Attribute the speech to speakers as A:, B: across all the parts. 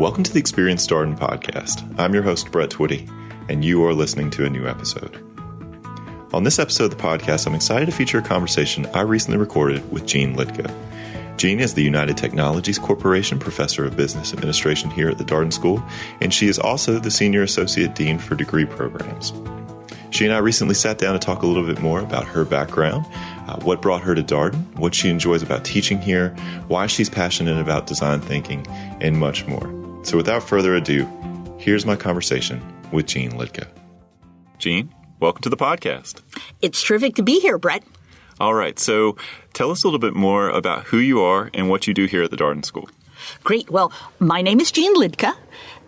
A: Welcome to the Experience Darden podcast. I'm your host, Brett Twitty, and you are listening to a new episode. On this episode of the podcast, I'm excited to feature a conversation I recently recorded with Jeanne Liedtka. Jeanne is the United Technologies Corporation Professor of Business Administration here at the Darden School, and she is also the Senior Associate Dean for Degree Programs. She and I recently sat down to talk a little bit more about her background, what brought her to Darden, what she enjoys about teaching here, why she's passionate about design thinking, and much more. So without further ado, here's my conversation with Jeanne Liedtka. Jeanne, welcome to the podcast.
B: It's terrific to be here, Brett.
A: All right, so tell us a little bit more about who you are and what you do here at the Darden School.
B: Great. Well, my name is Jeanne Liedtka,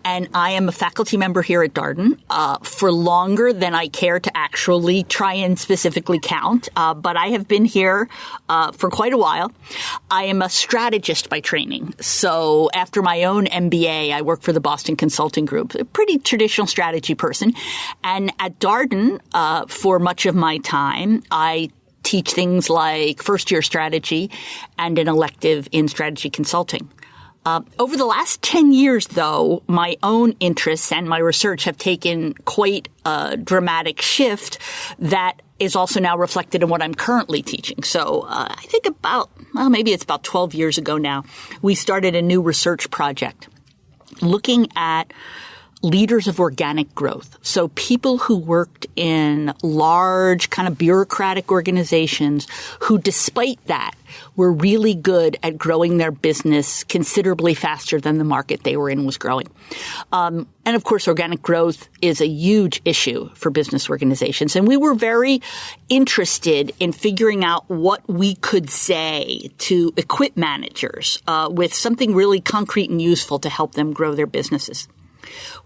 B: and I am a faculty member here at Darden for longer than I care to actually try and specifically count. But I have been here for quite a while. I am a strategist by training. So after my own MBA, I work for the Boston Consulting Group, a pretty traditional strategy person. And at Darden, for much of my time, I teach things like first-year strategy and an elective in strategy consulting. Over the last 10 years, though, my own interests and my research have taken quite a dramatic shift that is also now reflected in what I'm currently teaching. So I think maybe it's about 12 years ago now, we started a new research project looking at leaders of organic growth. So people who worked in large kind of bureaucratic organizations who, despite that, were really good at growing their business considerably faster than the market they were in was growing. And of course, organic growth is a huge issue for business organizations. And we were very interested in figuring out what we could say to equip managers with something really concrete and useful to help them grow their businesses.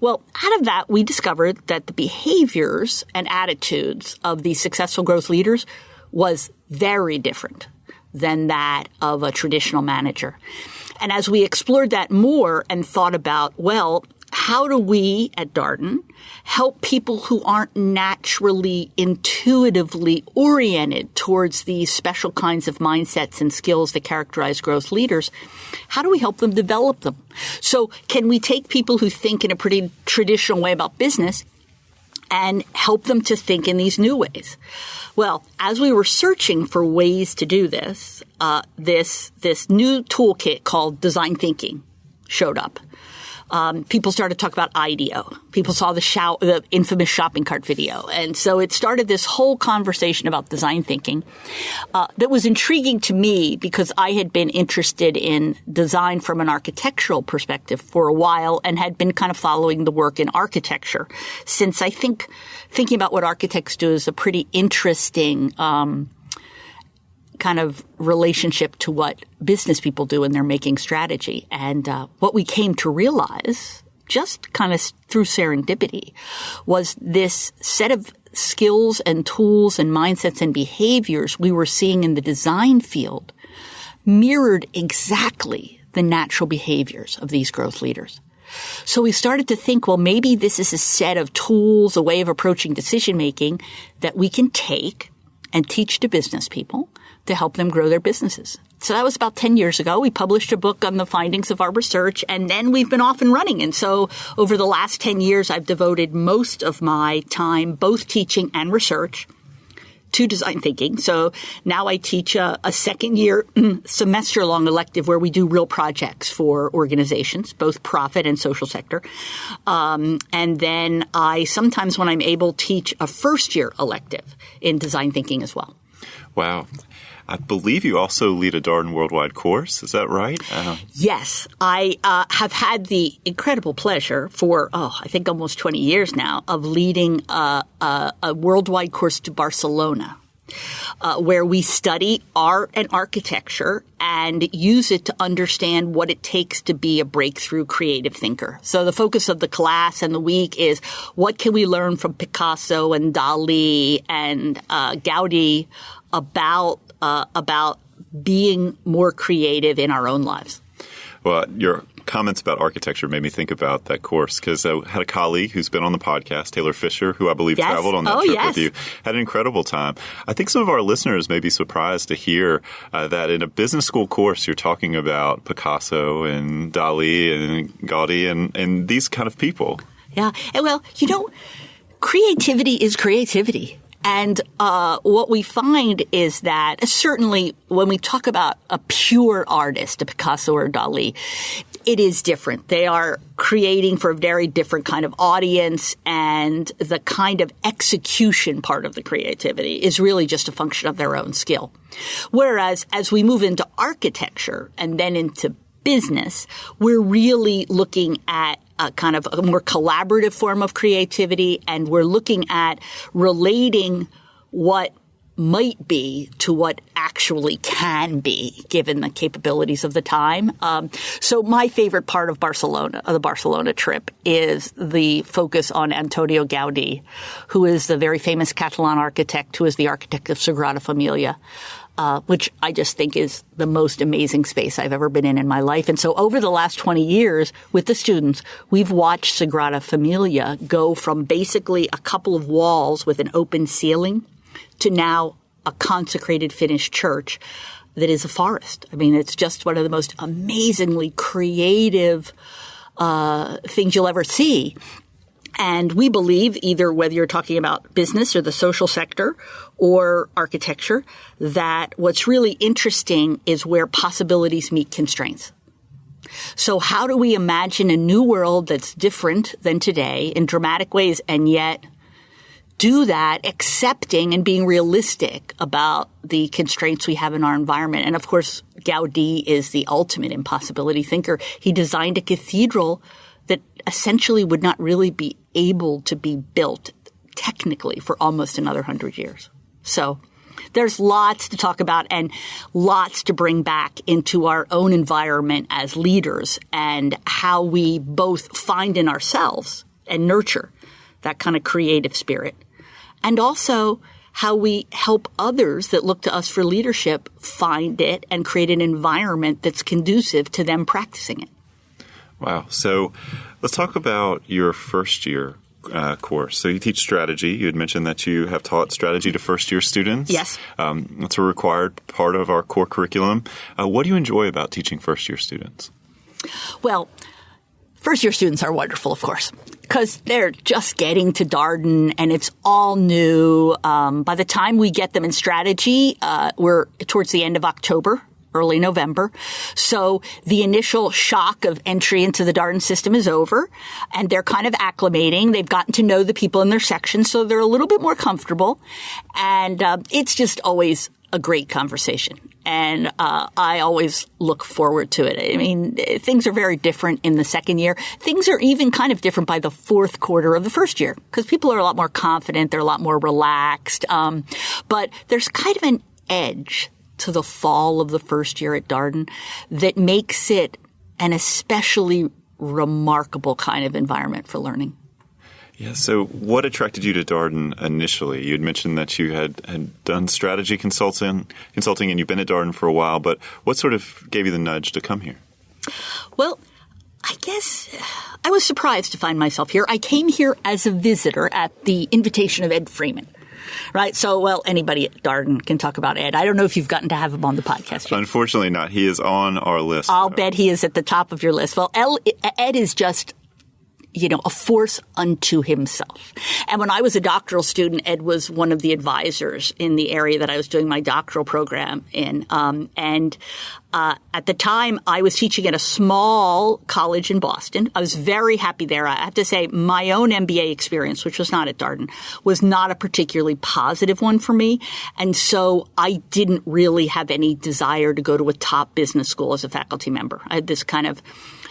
B: Well, out of that, we discovered that the behaviors and attitudes of these successful growth leaders was very different than that of a traditional manager. And as we explored that more and thought about, well, how do we at Darden help people who aren't naturally intuitively oriented towards these special kinds of mindsets and skills that characterize growth leaders? How do we help them develop them? So can we take people who think in a pretty traditional way about business and help them to think in these new ways? Well, as we were searching for ways to do this, this new toolkit called design thinking showed up. People started to talk about IDEO. People saw the infamous shopping cart video. And so it started this whole conversation about design thinking that was intriguing to me because I had been interested in design from an architectural perspective for a while and had been kind of following the work in architecture since I think thinking about what architects do is a pretty interesting kind of relationship to what business people do when they're making strategy. And what we came to realize, just kind of through serendipity, was this set of skills and tools and mindsets and behaviors we were seeing in the design field mirrored exactly the natural behaviors of these growth leaders. So we started to think, well, maybe this is a set of tools, a way of approaching decision-making that we can take and teach to business people to help them grow their businesses. So that was about 10 years ago. We published a book on the findings of our research, and then we've been off and running. And so over the last 10 years, I've devoted most of my time, both teaching and research, to design thinking. So now I teach a second-year semester-long elective where we do real projects for organizations, both profit and social sector. And then I sometimes, when I'm able, teach a first-year elective in design thinking as well.
A: Wow. I believe you also lead a Darden Worldwide course. Is that right?
B: Yes. I have had the incredible pleasure for, I think almost 20 years now, of leading a worldwide course to Barcelona, where we study art and architecture and use it to understand what it takes to be a breakthrough creative thinker. So the focus of the class and the week is what can we learn from Picasso and Dali and Gaudi about being more creative in our own lives.
A: Well, your comments about architecture made me think about that course because I had a colleague who's been on the podcast, Taylor Fisher, who I believe traveled on that trip with you, had an incredible time. I think some of our listeners may be surprised to hear that in a business school course you're talking about Picasso and Dali and Gaudi and these kind of people.
B: Yeah. And well, creativity is creativity. And what we find is that certainly when we talk about a pure artist, a Picasso or Dali, it is different. They are creating for a very different kind of audience, and the kind of execution part of the creativity is really just a function of their own skill. Whereas as we move into architecture and then into business, we're really looking at a kind of a more collaborative form of creativity, and we're looking at relating what might be to what actually can be given the capabilities of the time. So my favorite part of the Barcelona trip is the focus on Antonio Gaudi, who is the very famous Catalan architect who is the architect of Sagrada Familia. Which I just think is the most amazing space I've ever been in my life. And so over the last 20 years with the students, we've watched Sagrada Familia go from basically a couple of walls with an open ceiling to now a consecrated finished church that is a forest. I mean, it's just one of the most amazingly creative things you'll ever see. And we believe, either whether you're talking about business or the social sector or architecture, that what's really interesting is where possibilities meet constraints. So how do we imagine a new world that's different than today in dramatic ways, and yet do that accepting and being realistic about the constraints we have in our environment? And of course, Gaudi is the ultimate impossibility thinker. He designed a cathedral that essentially would not really be able to be built technically for almost another 100 years. So there's lots to talk about and lots to bring back into our own environment as leaders, and how we both find in ourselves and nurture that kind of creative spirit, and also how we help others that look to us for leadership find it and create an environment that's conducive to them practicing it.
A: Wow. So let's talk about your first year course. So you teach strategy. You had mentioned that you have taught strategy to first-year students.
B: Yes.
A: That's a required part of our core curriculum. What do you enjoy about teaching first-year students?
B: Well, first-year students are wonderful, of course, because they're just getting to Darden and it's all new. By the time we get them in strategy, we're towards the end of October, early November. So the initial shock of entry into the Darden system is over, and they're kind of acclimating. They've gotten to know the people in their section, so they're a little bit more comfortable. And it's just always a great conversation. And I always look forward to it. I mean, things are very different in the second year. Things are even kind of different by the fourth quarter of the first year, because people are a lot more confident. They're a lot more relaxed. But there's kind of an edge to the fall of the first year at Darden that makes it an especially remarkable kind of environment for learning.
A: Yeah. So what attracted you to Darden initially? You had mentioned that you had done strategy consulting, and you've been at Darden for a while, but what sort of gave you the nudge to come here?
B: Well, I guess I was surprised to find myself here. I came here as a visitor at the invitation of Ed Freeman. Right. So, well, anybody at Darden can talk about Ed. I don't know if you've gotten to have him on the podcast yet.
A: Unfortunately not. He is on our list.
B: I'll bet he is at the top of your list. Well, Ed is just, a force unto himself. And when I was a doctoral student, Ed was one of the advisors in the area that I was doing my doctoral program in. At the time, I was teaching at a small college in Boston. I was very happy there. I have to say my own MBA experience, which was not at Darden, was not a particularly positive one for me. And so I didn't really have any desire to go to a top business school as a faculty member. I had this kind of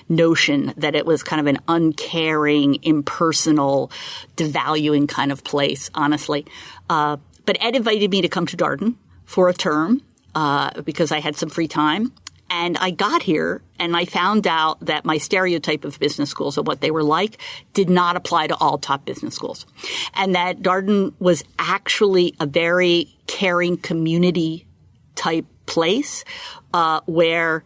B: notion that it was kind of an uncaring, impersonal, devaluing kind of place, honestly. But Ed invited me to come to Darden for a term because I had some free time. And I got here and I found out that my stereotype of business schools and what they were like did not apply to all top business schools. And that Darden was actually a very caring community type place where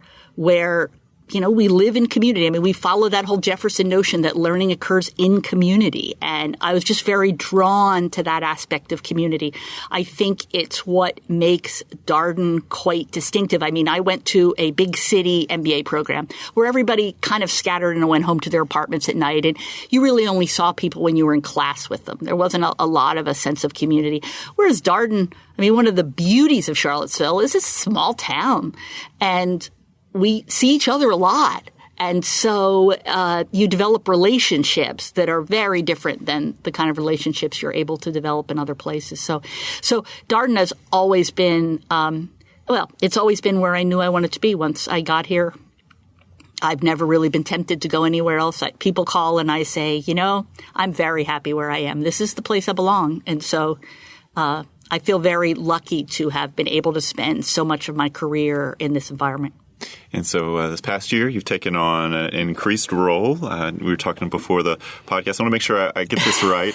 B: we live in community. I mean, we follow that whole Jefferson notion that learning occurs in community. And I was just very drawn to that aspect of community. I think it's what makes Darden quite distinctive. I mean, I went to a big city MBA program where everybody kind of scattered and went home to their apartments at night. And you really only saw people when you were in class with them. There wasn't a lot of a sense of community. Whereas Darden, I mean, one of the beauties of Charlottesville is it's a small town. And we see each other a lot. And so you develop relationships that are very different than the kind of relationships you're able to develop in other places. So Darden has always been, it's always been where I knew I wanted to be once I got here. I've never really been tempted to go anywhere else. People call and I say, I'm very happy where I am. This is the place I belong. And so I feel very lucky to have been able to spend so much of my career in this environment.
A: And so this past year, you've taken on an increased role. We were talking before the podcast. I want to make sure I get this right.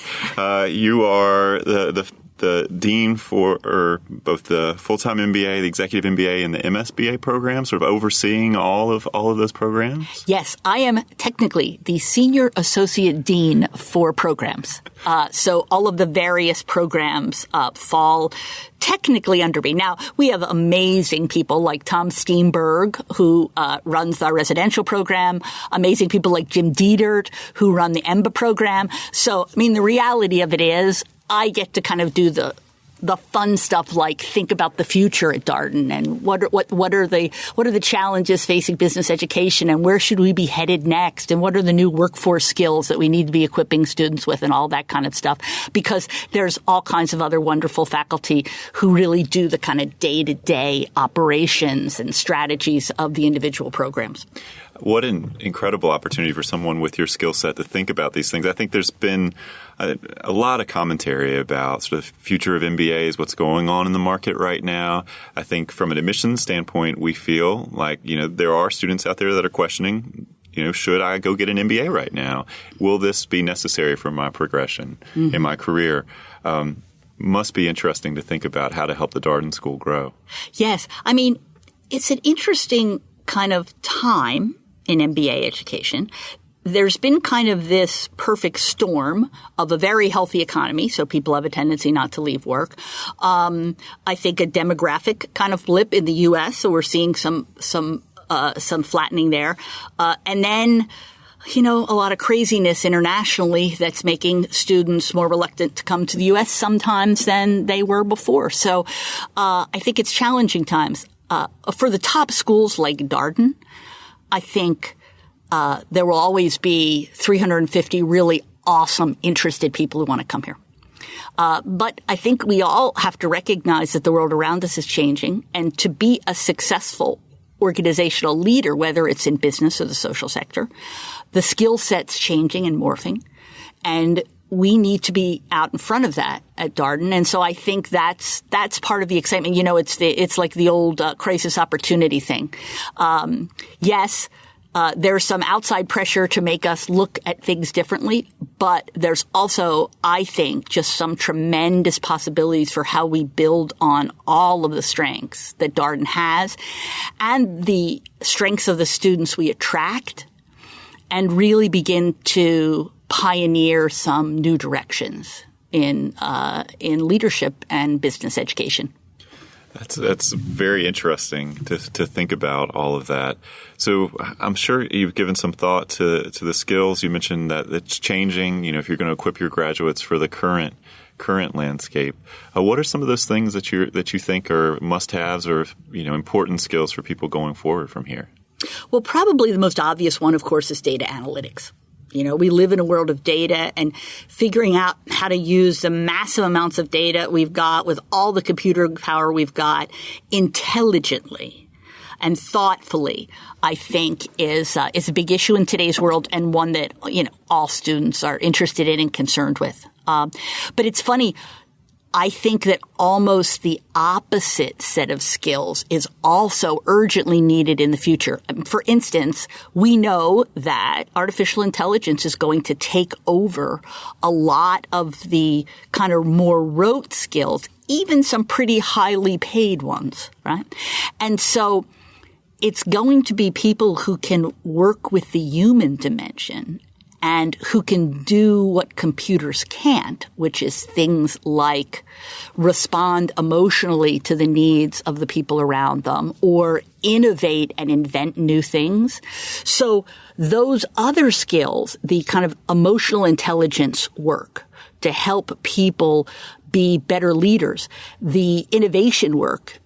A: You are the dean for both the full-time MBA, the executive MBA, and the MSBA program, sort of overseeing all of those programs?
B: Yes, I am technically the senior associate dean for programs. So all of the various programs fall technically under me. Now, we have amazing people like Tom Steenberg, who runs our residential program, amazing people like Jim Dietert, who run the EMBA program. So, I mean, the reality of it is I get to kind of do the fun stuff like think about the future at Darden and what are the challenges facing business education and where should we be headed next and what are the new workforce skills that we need to be equipping students with and all that kind of stuff, because there's all kinds of other wonderful faculty who really do the kind of day-to-day operations and strategies of the individual programs.
A: What an incredible opportunity for someone with your skill set to think about these things. I think there's been a lot of commentary about sort of future of MBAs, what's going on in the market right now. I think from an admissions standpoint, we feel like, there are students out there that are questioning, should I go get an MBA right now? Will this be necessary for my progression in my career? Must be interesting to think about how to help the Darden School grow.
B: Yes. I mean, it's an interesting kind of time in MBA education. There's been kind of this perfect storm of a very healthy economy, so people have a tendency not to leave work. I think a demographic kind of blip in the U.S., so we're seeing some flattening there. And then, a lot of craziness internationally that's making students more reluctant to come to the U.S. sometimes than they were before. So I think it's challenging times. For the top schools like Darden, I think there will always be 350 really awesome, interested people who want to come here. But I think we all have to recognize that the world around us is changing, and to be a successful organizational leader, whether it's in business or the social sector, the skill set's changing and morphing, and we need to be out in front of that at Darden. And so I think that's part of the excitement. It's like the old crisis opportunity thing. Yes, there's some outside pressure to make us look at things differently, but there's also, I think, just some tremendous possibilities for how we build on all of the strengths that Darden has and the strengths of the students we attract and really begin to pioneer some new directions in leadership and business education.
A: That's very interesting to think about all of that. So I'm sure you've given some thought to the skills. You mentioned that it's changing. If you're going to equip your graduates for the current landscape, what are some of those things that you think are must-haves or important skills for people going forward from here?
B: Well, probably the most obvious one, of course, is data analytics. We live in a world of data, and figuring out how to use the massive amounts of data we've got with all the computer power we've got intelligently and thoughtfully, I think is a big issue in today's world, and one that, all students are interested in and concerned with. But it's funny. I think that almost the opposite set of skills is also urgently needed in the future. For instance, we know that artificial intelligence is going to take over a lot of the kind of more rote skills, even some pretty highly paid ones, right? And so it's going to be people who can work with the human dimension and who can do what computers can't, which is things like respond emotionally to the needs of the people around them or innovate and invent new things. So those other skills, the kind of emotional intelligence work to help people be better leaders, the innovation work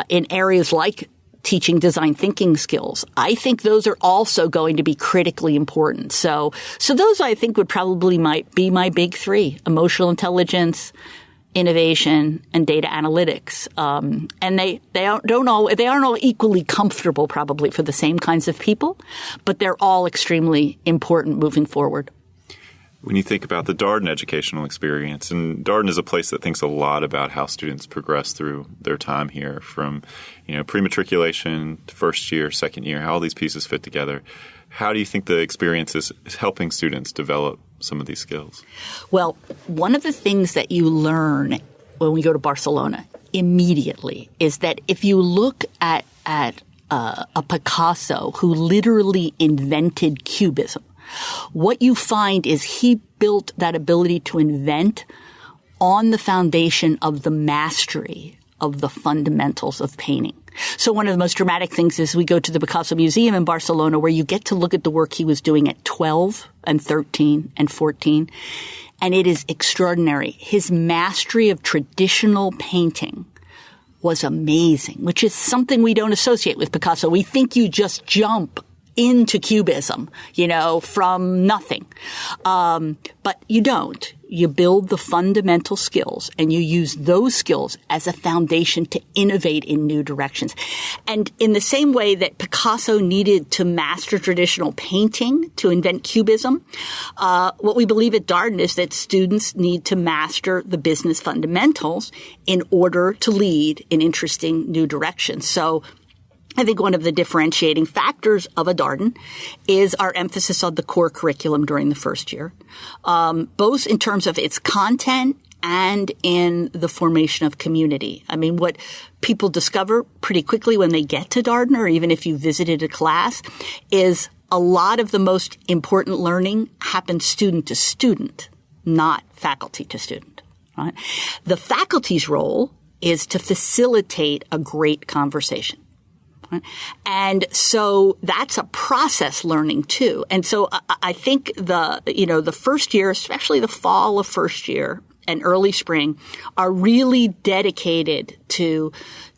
B: in areas like teaching design thinking skills, I think those are also going to be critically important. So those I think would probably might be my big three: emotional intelligence, innovation, and data analytics. And they aren't all equally comfortable probably for the same kinds of people, but they're all extremely important moving forward.
A: When you think about the Darden educational experience, and Darden is a place that thinks a lot about how students progress through their time here, from pre-matriculation to first year, second year, how all these pieces fit together. How do you think the experience is helping students develop some of these skills?
B: Well, one of the things that you learn when we go to Barcelona immediately is that if you look at a Picasso who literally invented Cubism, what you find is he built that ability to invent on the foundation of the mastery of the fundamentals of painting. So one of the most dramatic things is we go to the Picasso Museum in Barcelona, where you get to look at the work he was doing at 12 and 13 and 14. And it is extraordinary. His mastery of traditional painting was amazing, which is something we don't associate with Picasso. We think you just jump into Cubism, from nothing. But you don't. You build the fundamental skills, and you use those skills as a foundation to innovate in new directions. And in the same way that Picasso needed to master traditional painting to invent Cubism, what we believe at Darden is that students need to master the business fundamentals in order to lead in interesting new directions. So I think one of the differentiating factors of a Darden is our emphasis on the core curriculum during the first year, both in terms of its content and in the formation of community. I mean, what people discover pretty quickly when they get to Darden, or even if you visited a class, is a lot of the most important learning happens student to student, not faculty to student. Right? The faculty's role is to facilitate a great conversation. And so that's a process learning too. And so I think the first year, especially the fall of first year and early spring, are really dedicated to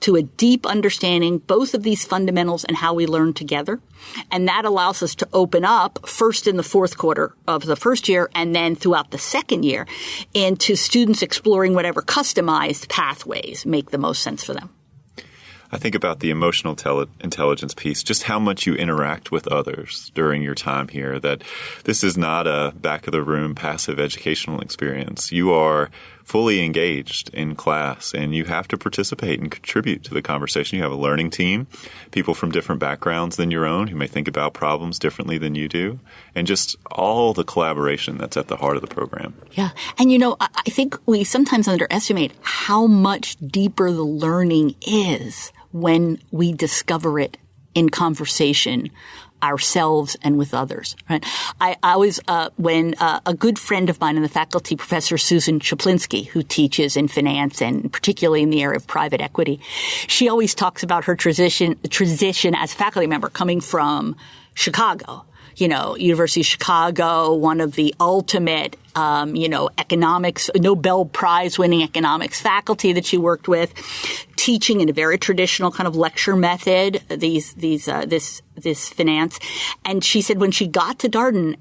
B: a deep understanding both of these fundamentals and how we learn together. And that allows us to open up first in the fourth quarter of the first year and then throughout the second year into students exploring whatever customized pathways make the most sense for them.
A: I think about the emotional intelligence piece, just how much you interact with others during your time here, that this is not a back-of-the-room passive educational experience. You are fully engaged in class, and you have to participate and contribute to the conversation. You have a learning team, people from different backgrounds than your own who may think about problems differently than you do, and just all the collaboration that's at the heart of the program.
B: Yeah. And, I think we sometimes underestimate how much deeper the learning is when we discover it in conversation ourselves and with others. Right? I always, when a good friend of mine in the faculty, Professor Susan Chaplinsky, who teaches in finance and particularly in the area of private equity, she always talks about her transition as a faculty member coming from Chicago. University of Chicago, one of the ultimate, economics, Nobel Prize winning economics faculty that she worked with, teaching in a very traditional kind of lecture method, this finance. And she said when she got to Darden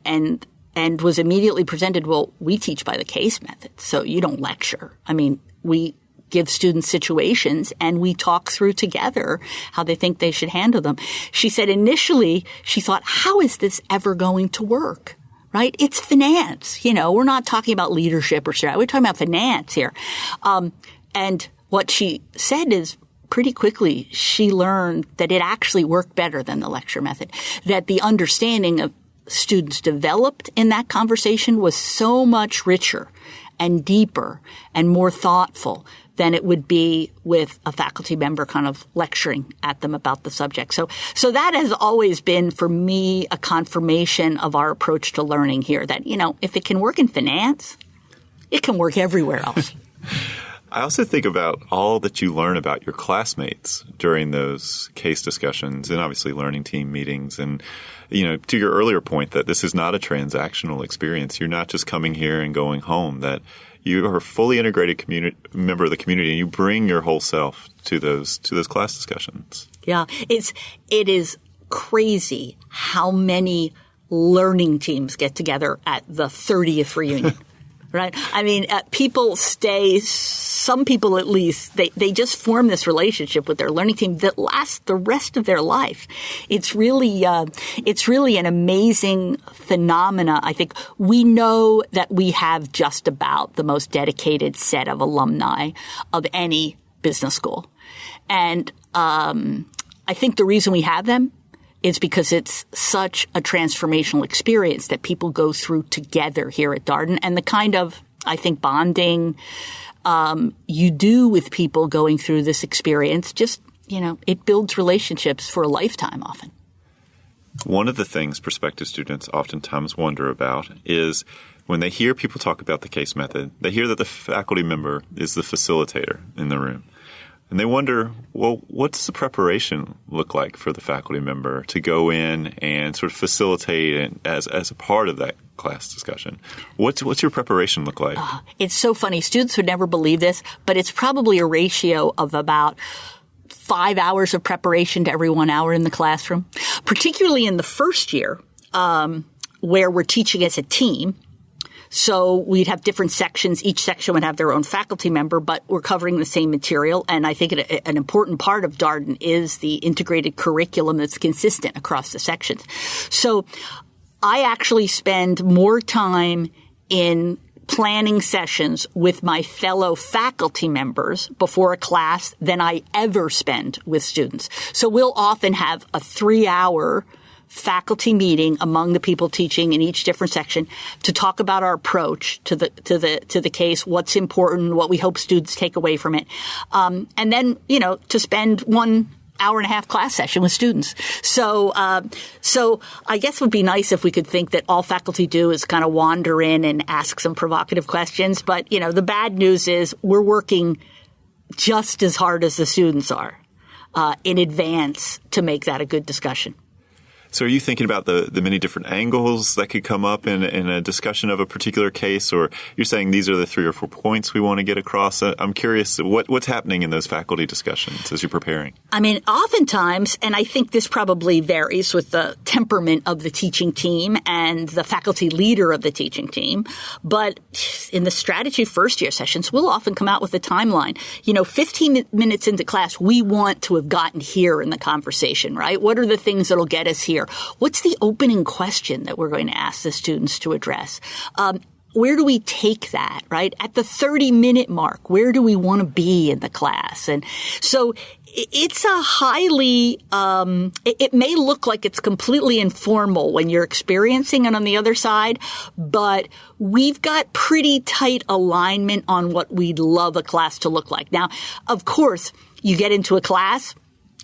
B: and was immediately presented, well, we teach by the case method, so you don't lecture. I mean, we give students situations and we talk through together how they think they should handle them. She said initially she thought, how is this ever going to work? Right? It's finance. We're not talking about leadership or strategy. We're talking about finance here. And what she said is pretty quickly she learned that it actually worked better than the lecture method, that the understanding of students developed in that conversation was so much richer and deeper and more thoughtful than it would be with a faculty member kind of lecturing at them about the subject. So that has always been, for me, a confirmation of our approach to learning here, that, if it can work in finance, it can work everywhere else.
A: I also think about all that you learn about your classmates during those case discussions and obviously learning team meetings. And, to your earlier point that this is not a transactional experience. You're not just coming here and going home, that you are a fully integrated member of the community, and you bring your whole self to those class discussions. Yeah,
B: it is crazy how many learning teams get together at the 30th reunion. Right. I mean, people stay, some people at least, they just form this relationship with their learning team that lasts the rest of their life. It's really an amazing phenomena. I think we know that we have just about the most dedicated set of alumni of any business school. And I think the reason we have them is because it's such a transformational experience that people go through together here at Darden, and the kind of, I think, bonding you do with people going through this experience, just, it builds relationships for a lifetime often.
A: One of the things prospective students oftentimes wonder about is when they hear people talk about the case method, they hear that the faculty member is the facilitator in the room. And they wonder, well, what does the preparation look like for the faculty member to go in and sort of facilitate it as a part of that class discussion? What's your preparation look like?
B: It's so funny. Students would never believe this, but it's probably a ratio of about 5 hours of preparation to every 1 hour in the classroom, particularly in the first year where we're teaching as a team. So we'd have different sections. Each section would have their own faculty member, but we're covering the same material. And I think an important part of Darden is the integrated curriculum that's consistent across the sections. So I actually spend more time in planning sessions with my fellow faculty members before a class than I ever spend with students. So we'll often have a 3-hour faculty meeting among the people teaching in each different section to talk about our approach to the case, what's important, what we hope students take away from it, and then to spend 1 hour and a half class session with students. So I guess it would be nice if we could think that all faculty do is kind of wander in and ask some provocative questions. But the bad news is we're working just as hard as the students are in advance to make that a good discussion.
A: So are you thinking about the many different angles that could come up in a discussion of a particular case, or you're saying these are the 3 or 4 points we want to get across? I'm curious what's happening in those faculty discussions as you're preparing.
B: I mean, oftentimes, and I think this probably varies with the temperament of the teaching team and the faculty leader of the teaching team, but in the strategy first year sessions, we'll often come out with a timeline. 15 minutes into class, we want to have gotten here in the conversation, right? What are the things that'll get us here? What's the opening question that we're going to ask the students to address? Where do we take that, right? At the 30-minute mark, where do we want to be in the class? And so it's a highly it may look like it's completely informal when you're experiencing it on the other side, but we've got pretty tight alignment on what we'd love a class to look like. Now, of course, you get into a class,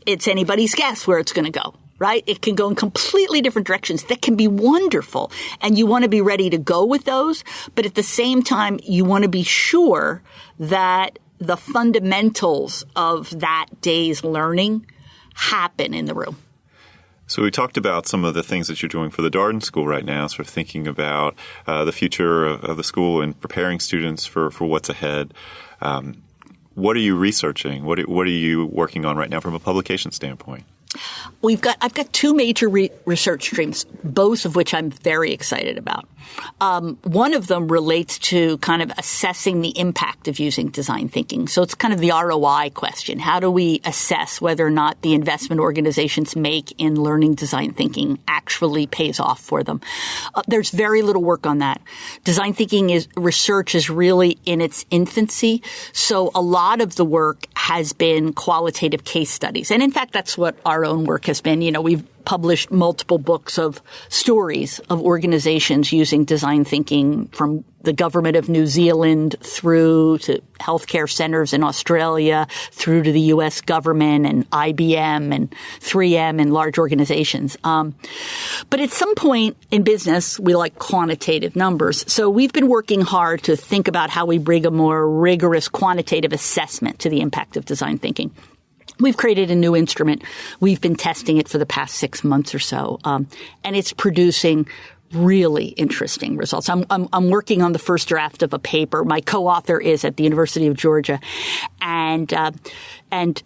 B: it's anybody's guess where it's going to go. Right? It can go in completely different directions that can be wonderful. And you want to be ready to go with those. But at the same time, you want to be sure that the fundamentals of that day's learning happen in the room.
A: So we talked about some of the things that you're doing for the Darden School right now, sort of thinking about the future of the school and preparing students for what's ahead. What are you researching? What are you working on right now from a publication standpoint?
B: I've got 2 major research streams, both of which I'm very excited about. One of them relates to kind of assessing the impact of using design thinking. So it's kind of the ROI question. How do we assess whether or not the investment organizations make in learning design thinking actually pays off for them? There's very little work on that. Design thinking research is really in its infancy. So a lot of the work has been qualitative case studies. And in fact, that's what ROI own work has been. We've published multiple books of stories of organizations using design thinking, from the government of New Zealand through to healthcare centers in Australia, through to the U.S. government and IBM and 3M and large organizations. But at some point in business, we like quantitative numbers. So we've been working hard to think about how we bring a more rigorous quantitative assessment to the impact of design thinking. We've created a new instrument. We've been testing it for the past 6 months or so, and it's producing really interesting results. I'm working on the first draft of a paper. My co-author is at the University of Georgia, and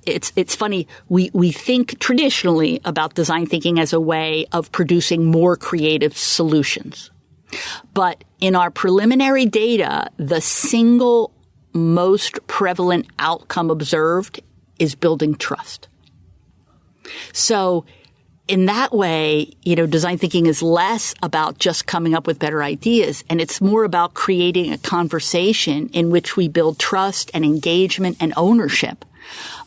B: it's funny. We think traditionally about design thinking as a way of producing more creative solutions, but in our preliminary data, the single most prevalent outcome observed is building trust. So in that way, design thinking is less about just coming up with better ideas, and it's more about creating a conversation in which we build trust and engagement and ownership.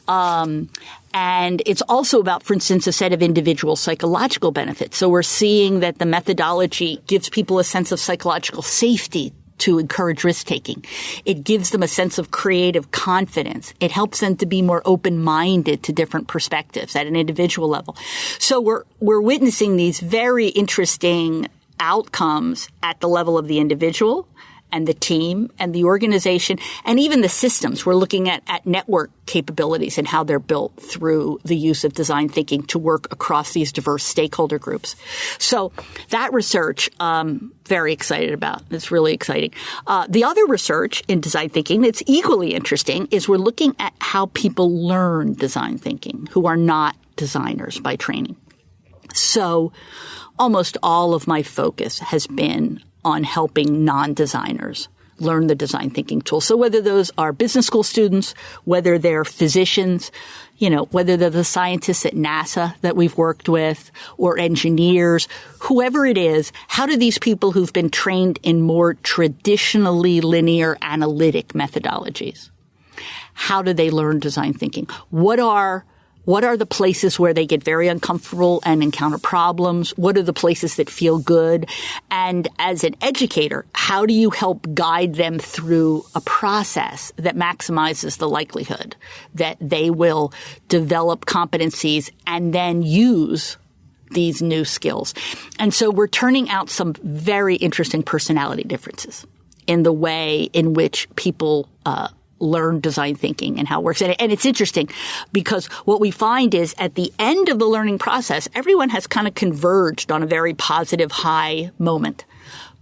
B: And it's also about, for instance, a set of individual psychological benefits. So we're seeing that the methodology gives people a sense of psychological safety to encourage risk-taking. It gives them a sense of creative confidence. It helps them to be more open-minded to different perspectives at an individual level. So we're witnessing these very interesting outcomes at the level of the individual and the team and the organization and even the systems. We're looking at network capabilities and how they're built through the use of design thinking to work across these diverse stakeholder groups. So that research, very excited about. It's really exciting. The other research in design thinking that's equally interesting is we're looking at how people learn design thinking who are not designers by training. So almost all of my focus has been on helping non-designers learn the design thinking tools. So whether those are business school students, whether they're physicians, whether they're the scientists at NASA that we've worked with, or engineers, whoever it is, how do these people who've been trained in more traditionally linear analytic methodologies, how do they learn design thinking? What are the places where they get very uncomfortable and encounter problems? What are the places that feel good? And as an educator, how do you help guide them through a process that maximizes the likelihood that they will develop competencies and then use these new skills? And so we're turning out some very interesting personality differences in the way in which people learn design thinking and how it works. And it's interesting because what we find is at the end of the learning process, everyone has kind of converged on a very positive high moment.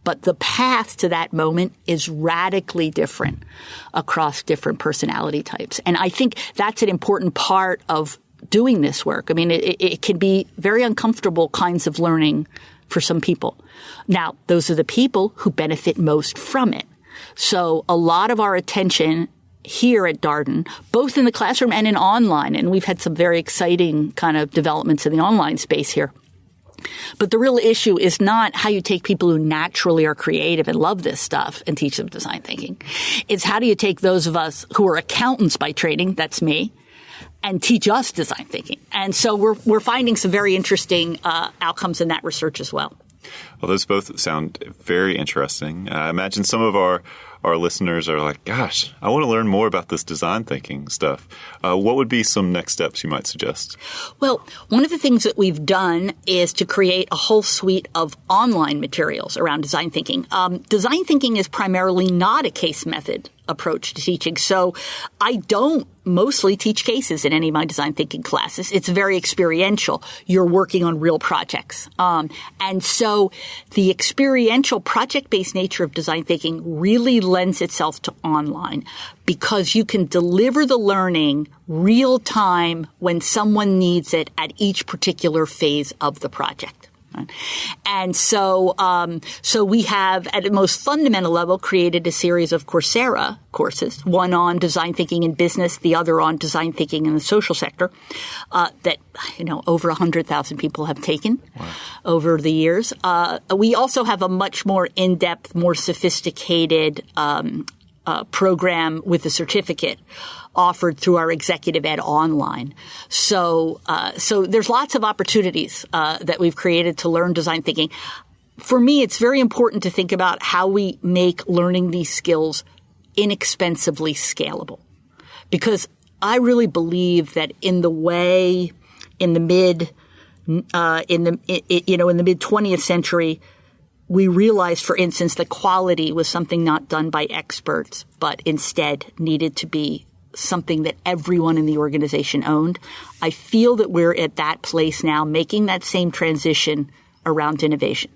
B: But the path to that moment is radically different across different personality types. And I think that's an important part of doing this work. I mean, it can be very uncomfortable kinds of learning for some people. Now, those are the people who benefit most from it. So a lot of our attention here at Darden, both in the classroom and in online, and we've had some very exciting kind of developments in the online space here. But the real issue is not how you take people who naturally are creative and love this stuff and teach them design thinking. It's how do you take those of us who are accountants by training, that's me, and teach us design thinking. And so we're finding some very interesting outcomes in that research as well.
A: Well, those both sound very interesting. I imagine some of our listeners are like, gosh, I want to learn more about this design thinking stuff. What would be some next steps you might suggest?
B: Well, one of the things that we've done is to create a whole suite of online materials around design thinking. Design thinking is primarily not a case method approach to teaching. So I don't mostly teach cases in any of my design thinking classes. It's very experiential. You're working on real projects. And so the experiential project-based nature of design thinking really lends itself to online because you can deliver the learning real time when someone needs it at each particular phase of the project. And so we have, at the most fundamental level, created a series of Coursera courses, one on design thinking in business, the other on design thinking in the social sector, that, over 100,000 people have taken over the years. We also have a much more in-depth, more sophisticated, program with a certificate offered through our Executive Ed Online. So there's lots of opportunities that we've created to learn design thinking. For me, it's very important to think about how we make learning these skills inexpensively scalable, because I really believe that in the mid 20th century, we realized, for instance, that quality was something not done by experts, but instead needed to be something that everyone in the organization owned. I feel that we're at that place now, making that same transition around innovation.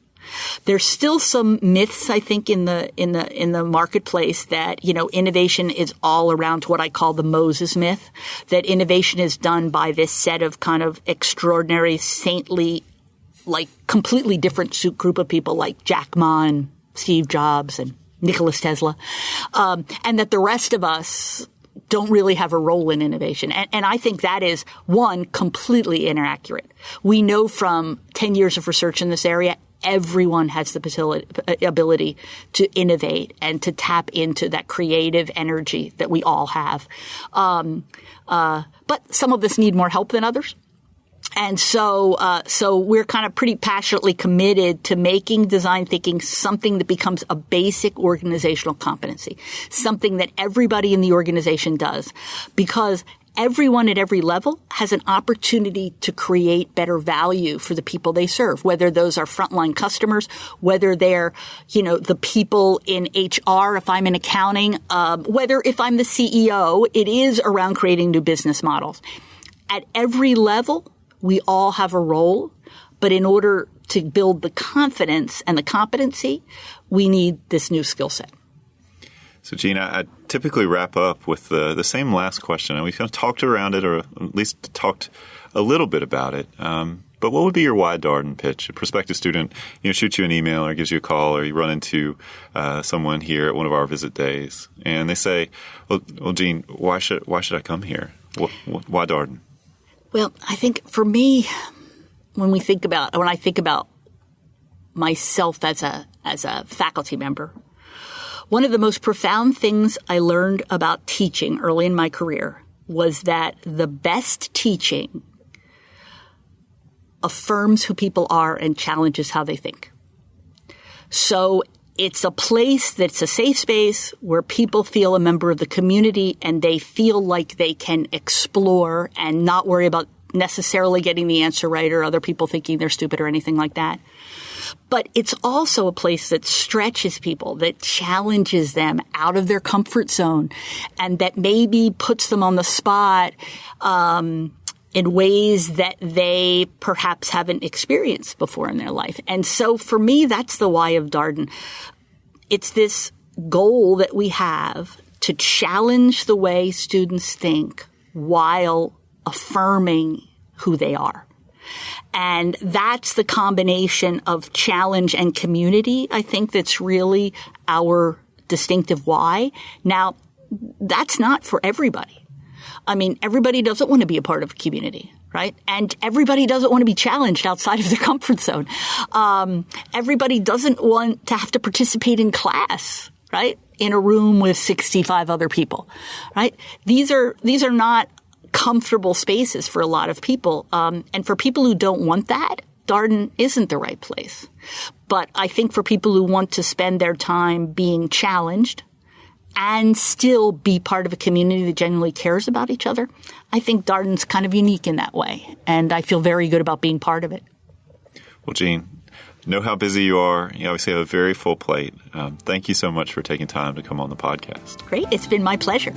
B: There's still some myths, I think, in the marketplace that, innovation is all around what I call the Moses myth, that innovation is done by this set of kind of extraordinary, saintly, like completely different group of people like Jack Ma and Steve Jobs and Nikola Tesla, and that the rest of us don't really have a role in innovation. And I think that is, one, completely inaccurate. We know from 10 years of research in this area, everyone has the ability to innovate and to tap into that creative energy that we all have. But some of us need more help than others. And so we're kind of pretty passionately committed to making design thinking something that becomes a basic organizational competency, something that everybody in the organization does, because everyone at every level has an opportunity to create better value for the people they serve, whether those are frontline customers, whether they're, the people in HR, if I'm in accounting, whether if I'm the CEO, it is around creating new business models. At every level, we all have a role, but in order to build the confidence and the competency, we need this new skill set.
A: So, Jeanne, I typically wrap up with the same last question, and we've kind of talked around it, or at least talked a little bit about it. But what would be your why Darden pitch? A prospective student, shoots you an email or gives you a call, or you run into someone here at one of our visit days, and they say, "Well, Jeanne, why should I come here? Why Darden?"
B: Well, I think for me, when I think about myself as a faculty member, one of the most profound things I learned about teaching early in my career was that the best teaching affirms who people are and challenges how they think. So it's a place that's a safe space where people feel a member of the community and they feel like they can explore and not worry about necessarily getting the answer right or other people thinking they're stupid or anything like that. But it's also a place that stretches people, that challenges them out of their comfort zone, and that maybe puts them on the spot in ways that they perhaps haven't experienced before in their life. And so for me, that's the why of Darden. It's this goal that we have to challenge the way students think while affirming who they are. And that's the combination of challenge and community, I think, that's really our distinctive why. Now, that's not for everybody. I mean, everybody doesn't want to be a part of a community, right? And everybody doesn't want to be challenged outside of their comfort zone. Everybody doesn't want to have to participate in class, right? In a room with 65 other people, right? These are not comfortable spaces for a lot of people. And for people who don't want that, Darden isn't the right place. But I think for people who want to spend their time being challenged and still be part of a community that genuinely cares about each other, I think Darden's kind of unique in that way. And I feel very good about being part of it.
A: Well, Jeanne, know how busy you are. You obviously have a very full plate. Thank you so much for taking time to come on the podcast.
B: Great. It's been my pleasure.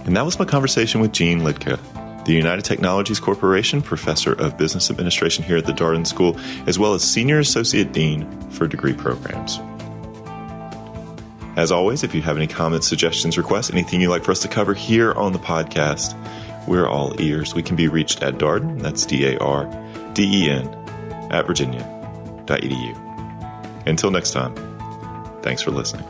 A: And that was my conversation with Jeanne Liedtka, the United Technologies Corporation Professor of Business Administration here at the Darden School, as well as Senior Associate Dean for Degree Programs. As always, if you have any comments, suggestions, requests, anything you'd like for us to cover here on the podcast, we're all ears. We can be reached at Darden, that's DARDEN, @virginia.edu. Until next time, thanks for listening.